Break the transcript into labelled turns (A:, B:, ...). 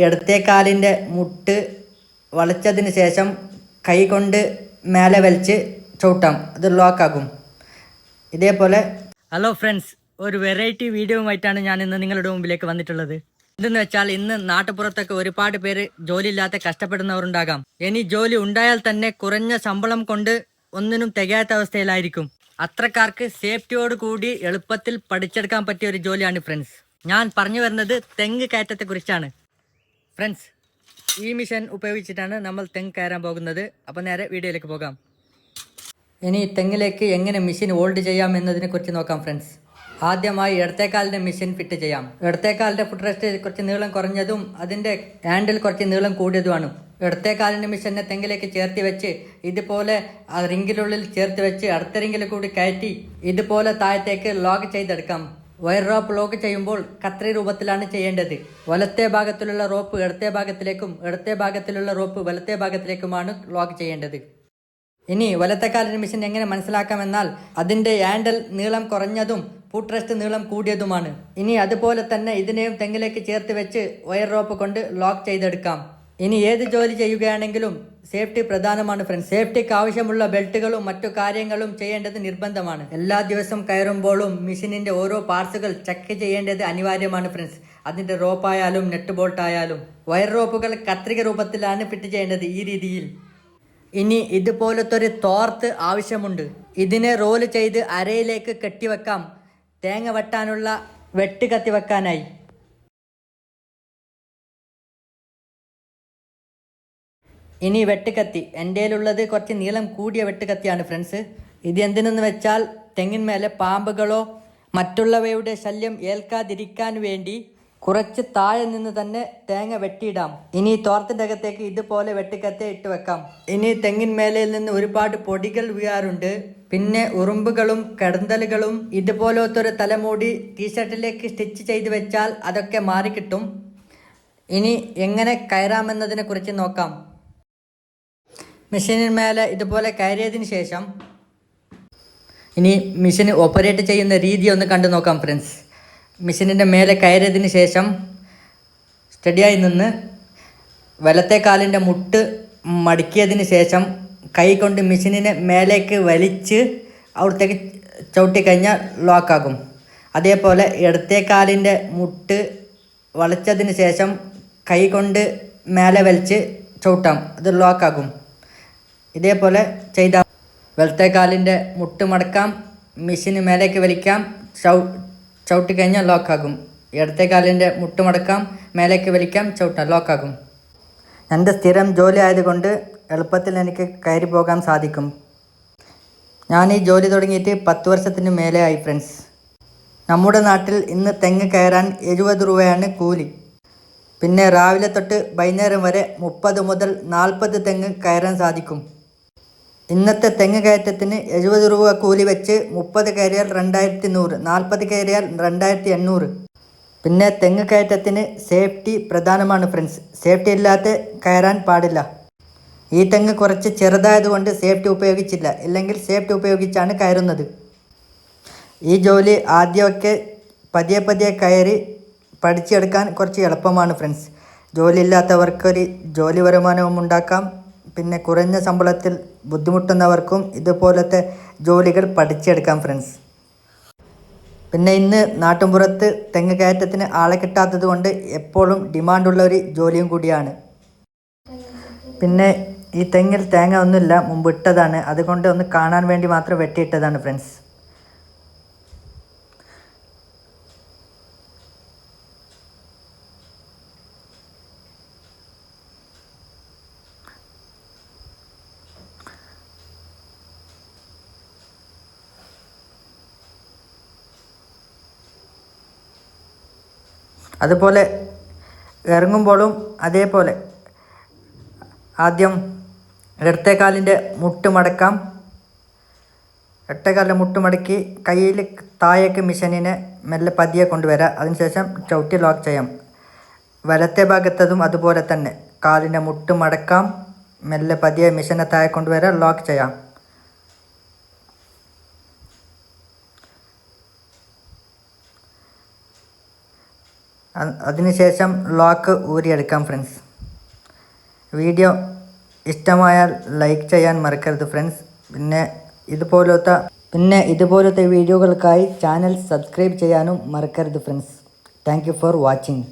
A: ഇടത്തെ കാലിൻ്റെ മുട്ട് വളച്ചതിന് ശേഷം കൈ കൊണ്ട് മേലെ വലിച്ച് ചവിട്ടാം, അത് ലോക്കാകും. ഇതേപോലെ ഹലോ ഫ്രണ്ട്സ്, ഒരു വെറൈറ്റി വീഡിയോയുമായിട്ടാണ് ഞാൻ ഇന്ന് നിങ്ങളുടെ മുമ്പിലേക്ക് വന്നിട്ടുള്ളത്. എന്തെന്ന് വെച്ചാൽ ഇന്ന് നാട്ടുപുറത്തൊക്കെ ഒരുപാട് പേര് ജോലിയില്ലാതെ കഷ്ടപ്പെടുന്നവരുണ്ടാകാം. ഇനി ജോലി ഉണ്ടായാൽ തന്നെ കുറഞ്ഞ ശമ്പളം കൊണ്ട് ഒന്നിനും തികയാത്ത അവസ്ഥയിലായിരിക്കും. അത്രക്കാർക്ക് സേഫ്റ്റിയോട് കൂടി എളുപ്പത്തിൽ പഠിച്ചെടുക്കാൻ പറ്റിയ ഒരു ജോലിയാണ് ഫ്രണ്ട്സ്. ഞാൻ പറഞ്ഞു വരുന്നത് തെങ്ങ് കയറ്റത്തെ കുറിച്ചാണ്. ഫ്രണ്ട്സ്, ഈ മിഷൻ ഉപയോഗിച്ചിട്ടാണ് നമ്മൾ തെങ്ങ് കയറാൻ പോകുന്നത്. അപ്പോൾ നേരെ വീഡിയോയിലേക്ക് പോകാം. ഇനി തെങ്ങിലേക്ക് എങ്ങനെ മെഷീൻ ഹോൾഡ് ചെയ്യാം എന്നതിനെ കുറിച്ച് നോക്കാം ഫ്രണ്ട്സ്. ആദ്യമായി ഇടത്തേക്കാലിൻ്റെ മെഷീൻ ഫിറ്റ് ചെയ്യാം. ഇടത്തേക്കാലിൻ്റെ ഫുട് റെസ്റ്റ് കുറച്ച് നീളം കുറഞ്ഞതും അതിൻ്റെ ഹാൻഡിൽ കുറച്ച് നീളം കൂടിയതുമാണ്. ഇടത്തേക്കാലിൻ്റെ മെഷീനെ തെങ്ങിലേക്ക് ചേർത്ത് വെച്ച് ഇതുപോലെ ആ റിങ്കിനുള്ളിൽ ചേർത്ത് വെച്ച് അടുത്ത റിങ്കിൽ കൂടി കയറ്റി ഇതുപോലെ താഴത്തേക്ക് ലോക്ക് ചെയ്തെടുക്കാം. വയർ റോപ്പ് ലോക്ക് ചെയ്യുമ്പോൾ കത്രി രൂപത്തിലാണ് ചെയ്യേണ്ടത്. വലത്തെ ഭാഗത്തിലുള്ള റോപ്പ് ഇടത്തെ ഭാഗത്തിലേക്കും ഇടത്തെ ഭാഗത്തിലുള്ള റോപ്പ് വലത്തെ ഭാഗത്തിലേക്കുമാണ് ലോക്ക് ചെയ്യേണ്ടത്. ഇനി വലത്തേക്കാലിൻ്റെ മെഷീൻ എങ്ങനെ മനസ്സിലാക്കാമെന്നാൽ അതിൻ്റെ ഹാൻഡിൽ നീളം കുറഞ്ഞതും ഫുട് റെസ്റ്റ് നീളം കൂടിയതുമാണ്. ഇനി അതുപോലെ തന്നെ ഇതിനെയും തെങ്ങിലേക്ക് ചേർത്ത് വെച്ച് വയർ റോപ്പ് കൊണ്ട് ലോക്ക് ചെയ്തെടുക്കാം. ഇനി ഏത് ജോലി ചെയ്യുകയാണെങ്കിലും സേഫ്റ്റി പ്രധാനമാണ് ഫ്രണ്ട്സ്. സേഫ്റ്റിക്ക് ആവശ്യമുള്ള ബെൽറ്റുകളും മറ്റു കാര്യങ്ങളും ചെയ്യേണ്ടത് നിർബന്ധമാണ്. എല്ലാ ദിവസവും കയറുമ്പോഴും മെഷീനിൻ്റെ ഓരോ പാർട്സുകൾ ചെക്ക് ചെയ്യേണ്ടത് അനിവാര്യമാണ് ഫ്രണ്ട്സ്. അതിൻ്റെ റോപ്പായാലും നെറ്റ് ബോൾട്ട് ആയാലും. വയർ റോപ്പുകൾ കത്രിക രൂപത്തിലാണ് ഫിറ്റ് ചെയ്യേണ്ടത്, ഈ രീതിയിൽ. ഇനി ഇതുപോലത്തെ ഒരു തോർത്ത് ആവശ്യമുണ്ട്. ഇതിനെ റോൾ ചെയ്ത് അരയിലേക്ക് കെട്ടിവെക്കാം, തേങ്ങ വെട്ടാനുള്ള വെട്ട് കത്തി വെക്കാനായി. ഇനി വെട്ടുകത്തി. എൻ്റെ കയ്യിലുള്ളത് കുറച്ച് നീളം കൂടിയ വെട്ടുകത്തിയാണ് ഫ്രണ്ട്സ്. ഇത് എന്തിനെന്ന് വെച്ചാൽ തെങ്ങിന്മേലെ പാമ്പുകളോ മറ്റുള്ളവയുടെ ശല്യം ഏൽക്കാതിരിക്കാൻ വേണ്ടി കുറച്ച് താഴെ നിന്ന് തന്നെ തേങ്ങ വെട്ടിയിടാം. ഇനി തോർത്തിൻ്റെ അകത്തേക്ക് ഇതുപോലെ വെട്ടുകത്തി ഇട്ട് വെക്കാം. ഇനി തെങ്ങിന്മേലയിൽ നിന്ന് ഒരുപാട് പൊടികൾ വീഴാറുണ്ട്. പിന്നെ ഉറുമ്പുകളും കടന്തലുകളും. ഇതുപോലത്തെ ഒരു തലമൂടി ടീഷർട്ടിലേക്ക് സ്റ്റിച്ച് ചെയ്ത് വെച്ചാൽ അതൊക്കെ മാറിക്കിട്ടും. ഇനി എങ്ങനെ കയറാമെന്നതിനെ കുറിച്ച് നോക്കാം. മെഷീനിന് മേലെ ഇതുപോലെ കയറിയതിന് ശേഷം ഇനി മെഷീൻ ഓപ്പറേറ്റ് ചെയ്യുന്ന രീതി ഒന്ന് കണ്ടു നോക്കാം ഫ്രണ്ട്സ്. മെഷീനിൻ്റെ മേലെ കയറിയതിന് ശേഷം സ്റ്റഡിയായി നിന്ന് വലത്തെ കാലിൻ്റെ മുട്ട് മടക്കിയതിന് ശേഷം കൈ കൊണ്ട് മെഷീനിനെ മേലേക്ക് വലിച്ച് അവിടത്തേക്ക് ചവിട്ടിക്കഴിഞ്ഞാൽ ലോക്കാകും. അതേപോലെ ഇടത്തെ കാലിൻ്റെ മുട്ട് വളച്ചതിന് ശേഷം കൈ കൊണ്ട് മേലെ വലിച്ച് ചവിട്ടാം, അത് ലോക്കാകും. ഇതേപോലെ ചെയ്താൽ വലത്തെ കാലിൻ്റെ മുട്ട് മടക്കാം, മെഷീന് മേലേക്ക് വലിക്കാം, ചവിട്ടിക്കഴിഞ്ഞാൽ ലോക്കാകും. ഇടത്തെ കാലിൻ്റെ മുട്ട് മടക്കാം, മേലേക്ക് വലിക്കാം, ചവിട്ടാം, ലോക്കാകും. എൻ്റെ സ്ഥിരം ജോലി ആയതുകൊണ്ട് എളുപ്പത്തിൽ എനിക്ക് കയറി പോകാൻ സാധിക്കും. ഞാൻ ഈ ജോലി തുടങ്ങിയിട്ട് 10 വർഷത്തിന് മേലെ ആയി ഫ്രണ്ട്സ്. നമ്മുടെ നാട്ടിൽ ഇന്ന് തെങ്ങ് കയറാൻ 70 രൂപയാണ് കൂലി. പിന്നെ രാവിലെ തൊട്ട് വൈകുന്നേരം വരെ 30 മുതൽ 40 തെങ്ങ് കയറാൻ സാധിക്കും. ഇന്നത്തെ തെങ്ങ് കയറ്റത്തിന് 70 രൂപ കൂലി വെച്ച് 30 കയറിയാൽ 2100, 40 കയറിയാൽ 2800. പിന്നെ തെങ്ങ് കയറ്റത്തിന് സേഫ്റ്റി പ്രധാനമാണ് ഫ്രണ്ട്സ്. സേഫ്റ്റി ഇല്ലാതെ കയറാൻ പാടില്ല. ഈ തെങ്ങ് കുറച്ച് ചെറുതായതുകൊണ്ട് സേഫ്റ്റി ഉപയോഗിച്ചില്ല, ഇല്ലെങ്കിൽ സേഫ്റ്റി ഉപയോഗിച്ചാണ് കയറുന്നത്. ഈ ജോലി ആദ്യമൊക്കെ പതിയെ പതിയെ കയറി പഠിച്ചെടുക്കാൻ കുറച്ച് എളുപ്പമാണ് ഫ്രണ്ട്സ്. ജോലിയില്ലാത്തവർക്കൊരു ജോലി വരുമാനവും ഉണ്ടാക്കാം. പിന്നെ കുറഞ്ഞ ശമ്പളത്തിൽ ബുദ്ധിമുട്ടുന്നവർക്കും ഇതുപോലത്തെ ജോലികൾ പഠിച്ചെടുക്കാം ഫ്രണ്ട്സ്. പിന്നെ ഇന്ന് നാട്ടുമ്പുറത്ത് തെങ്ങ് കയറ്റത്തിന് ആളെ കിട്ടാത്തത് കൊണ്ട് എപ്പോഴും ഡിമാൻഡുള്ള ഒരു ജോലിയും കൂടിയാണ്. പിന്നെ ഈ തെങ്ങിൽ തേങ്ങ ഒന്നുമില്ല, മുമ്പ് ഇട്ടതാണ്. അതുകൊണ്ട് ഒന്ന് കാണാൻ വേണ്ടി മാത്രം വെട്ടിയിട്ടതാണ് ഫ്രണ്ട്സ്. അതുപോലെ ഇറങ്ങുമ്പോഴും അതേപോലെ ആദ്യം ഇടത്തേക്കാലിൻ്റെ മുട്ട് മടക്കാം. ഇടത്തേക്കാലിൻ്റെ മുട്ട് മടക്കി കയ്യിൽ താഴേക്ക് മെഷീനിനെ മെല്ലെ പതിയെ കൊണ്ടുവരാം. അതിനുശേഷം ചവിട്ടി ലോക്ക് ചെയ്യാം. വലത്തെ ഭാഗത്തതും അതുപോലെ തന്നെ കാലിൻ്റെ മുട്ട് മടക്കാം, മെല്ലെ പതിയെ മെഷീനെ താഴെ കൊണ്ടുവരാം, ലോക്ക് ചെയ്യാം. അതിനുശേഷം ലോക്ക് ഊരിയെടുക്കാം ഫ്രണ്ട്സ്. വീഡിയോ ഇഷ്ടമായാൽ ലൈക്ക് ചെയ്യാൻ മറക്കരുത് ഫ്രണ്ട്സ്. പിന്നെ ഇതുപോലത്തെ വീഡിയോകൾക്കായി ചാനൽ സബ്സ്ക്രൈബ് ചെയ്യാനും മറക്കരുത് friends. Thank you for watching.